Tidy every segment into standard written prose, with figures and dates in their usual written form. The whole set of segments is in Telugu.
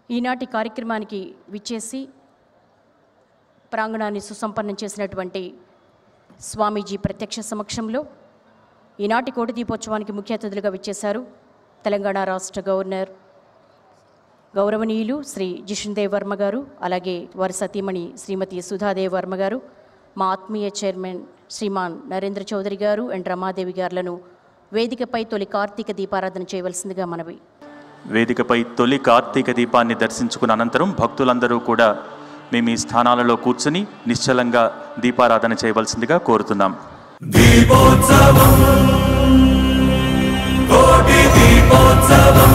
ఈనాటి కార్యక్రమానికి విచ్చేసి ప్రాంగణాన్ని సుసంపన్నం చేసినటువంటి స్వామీజీ ప్రత్యక్ష సమక్షంలో ఈనాటి కోటి దీపోత్సవానికి ముఖ్య అతిథులుగా విచ్చేశారు తెలంగాణ రాష్ట్ర గవర్నర్ గౌరవనీయులు శ్రీ జిష్ణుదేవ్ వర్మ గారు, అలాగే వారి సతీమణి శ్రీమతి సుధాదేవ్ వర్మ గారు, మా ఆత్మీయ చైర్మన్ శ్రీమాన్ నరేంద్ర చౌదరి గారు అండ్ రమాదేవి గారులను వేదికపై తొలి కార్తీక దీపారాధన చేయవలసిందిగా మనవి. వేదికపై తొలి కార్తీక దీపాన్ని దర్శించుకున్న అనంతరం భక్తులందరూ కూడా మేము ఈ స్థానాలలో కూర్చుని నిశ్చలంగా దీపారాధన చేయవలసిందిగా కోరుతున్నాం. దీపోత్సవం కోటి దీపోత్సవం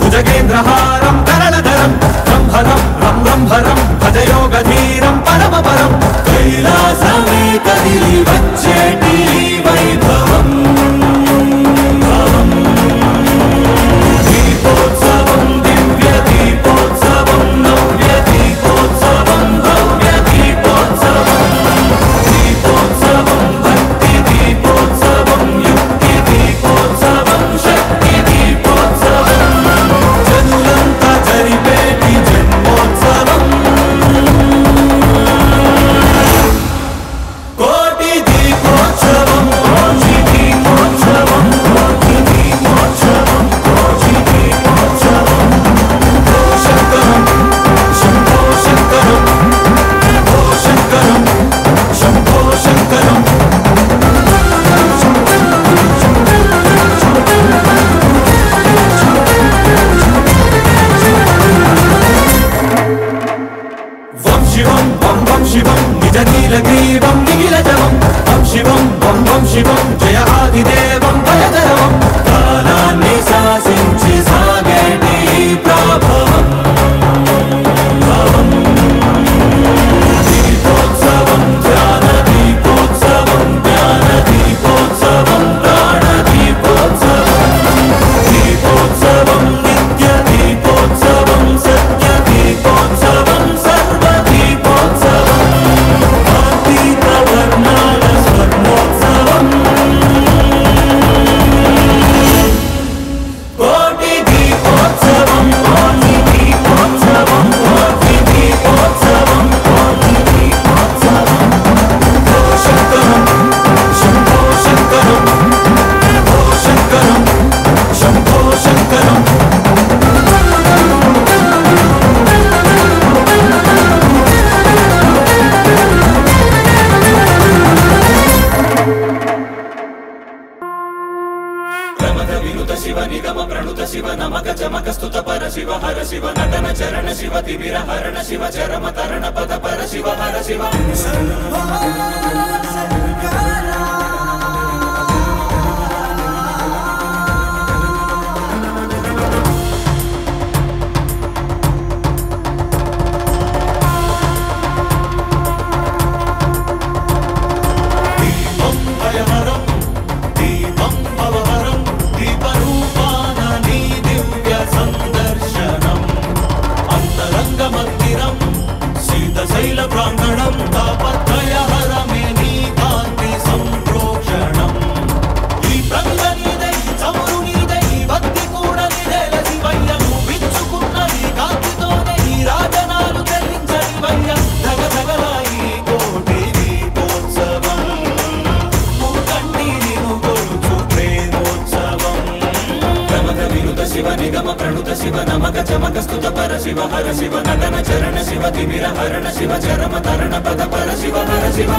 భుజగేంద్రహారం కరణధరం బ్రహ్మరం బ్రహ్మరం భజయోగధీరం పరమపరం కైలాసమే కదిలి వచ్చేటి వైభవం దీపోత్సవం దివ్య దీపోత్సవం నవ్య దీపోత్సవం భవ్య దీపోత్సవం దీపోత్సవం భక్తి దీపోత్సవం యుక్తి దీపోత్సవం శక్తి దీపోత్సవం జనులంతా జరిపేటి జన్మోత్సవం కోటి దీపోత్సవం కోటి దీపోత్సవం కోటి దీపోత్సవం కోటి దీపోత్సవం శంకరం శంభో శంకరం ఓ శంకరం శంభో శంకరం వం శివం వం వం శివం నిజ నీలగ్రీవం నిఖిలజవం వం శివం వం వం శివం జయ ఆదిదేవం భయదరవం కాలాన్ని శాసించి సాగేటి ప్రభవం దీపోత్సవం ధ్యాన దీపోత్సవం జ్ఞాన దీపోత్సవం ప్రాణ దీపోత్సవం దీపోత్సవం నిత్య దీపోత్సవం సత్య దీపోత్సవం సర్వ దీపోత్సవం కార్తీక వర్ణాల స్వర్ణోత్సవం కోటి దీపోత్సవం కోటి దీపోత్సవం కోటి దీపోత్సవం కోటి దీపోత్సవం ఓ శంకరం శంభో శంకరం ఓ శంకరం శంభో శంకరం ప్రమద వినుత శివ నిగమ ప్రణుత శివ నమక చమక స్తుత పర శివ హర శివ నటన చరణ శివ తిమిర హరణ శివ చరమ తరణ పద పర శివ హర శివ దీపం భయహరం దీపం భవహరం దీపరూపాన నీ దివ్య సందర్శనం అంతరంగ మందిరం శీతశైల ప్రాంగణం తాపత్రయహరమే నీ కాంతి సంప్రోక్షణం ఈ ప్రంగ నీదై చమురు నీదై భక్తి కూడా నిదేల శివయ్య విచ్చుకున్న ఈ కాంతితోనే ఈ రాజనాలు చెల్లించని వయ్య ధగ ధగలాయి కోటి దీపోత్సవం మూకండి నిను కొలుచు ప్రేమోత్సవం ప్రమద వినుత శివ నిగమ ప్రణుత శివ నమక చమక స్తుత పర శివ హర శివ నటన చరణ శివ తిమిర హరణ శివ చరమ తరణ పద పర శివ హర శివ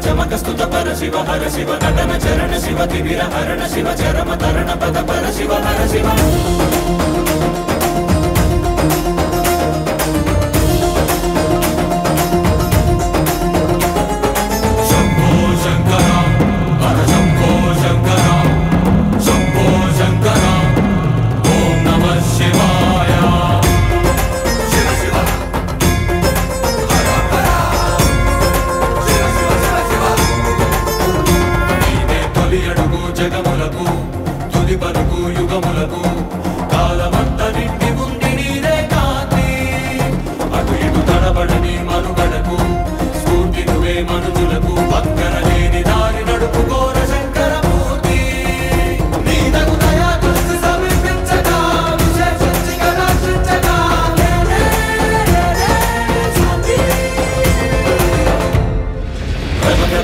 చమక స్తుత పర శివ హర శివ నటన చరణ శివ తిమిర హరణ శివ చరమ తరణ పద పర శివ హర శివ జగములకు తుది పలుకు యుగములకు కాలమంత నిండి ఉంది నీరే కాంతి అటు ఇటు తడబడని మనుగడకు స్ఫూర్తి నువ్వే మనుజులకు పక్కన లేని దారి నడుపుకోర శంకరమూర్తి నీ తగు దయా దృష్టి సమీపించగా విశేషించిగా రక్షించగా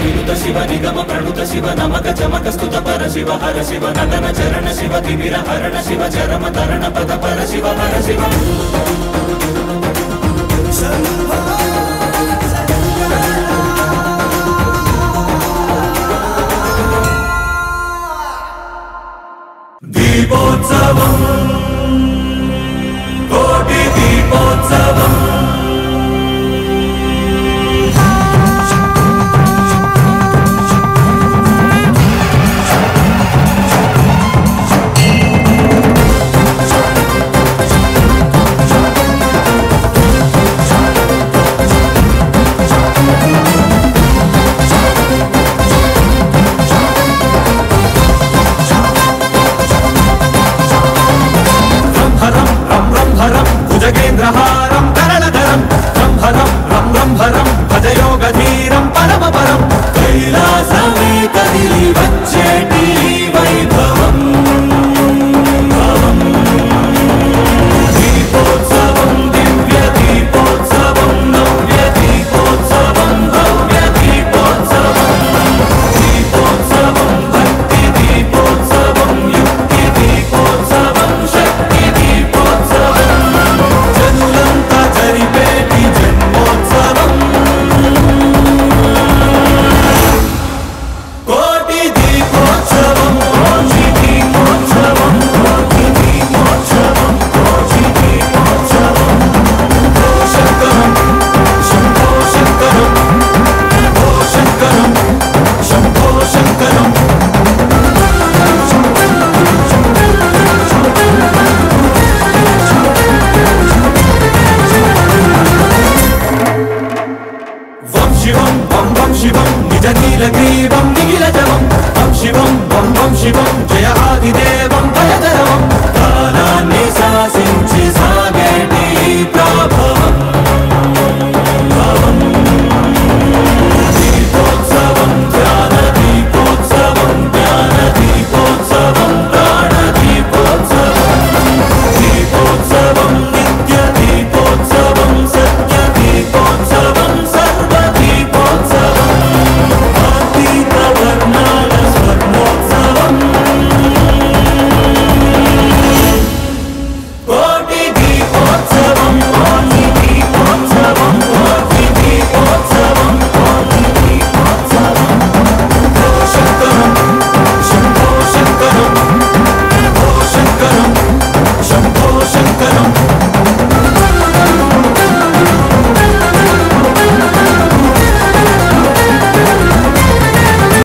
వినుత శివ నిగమ ప్రణుత శివ నమక చమక స్తుత పర శివ హర శివ నటన చరణ శివ తిమిర హరణ శివ చరమ తరణ పద పర శివ హర శివ దీపోత్సవం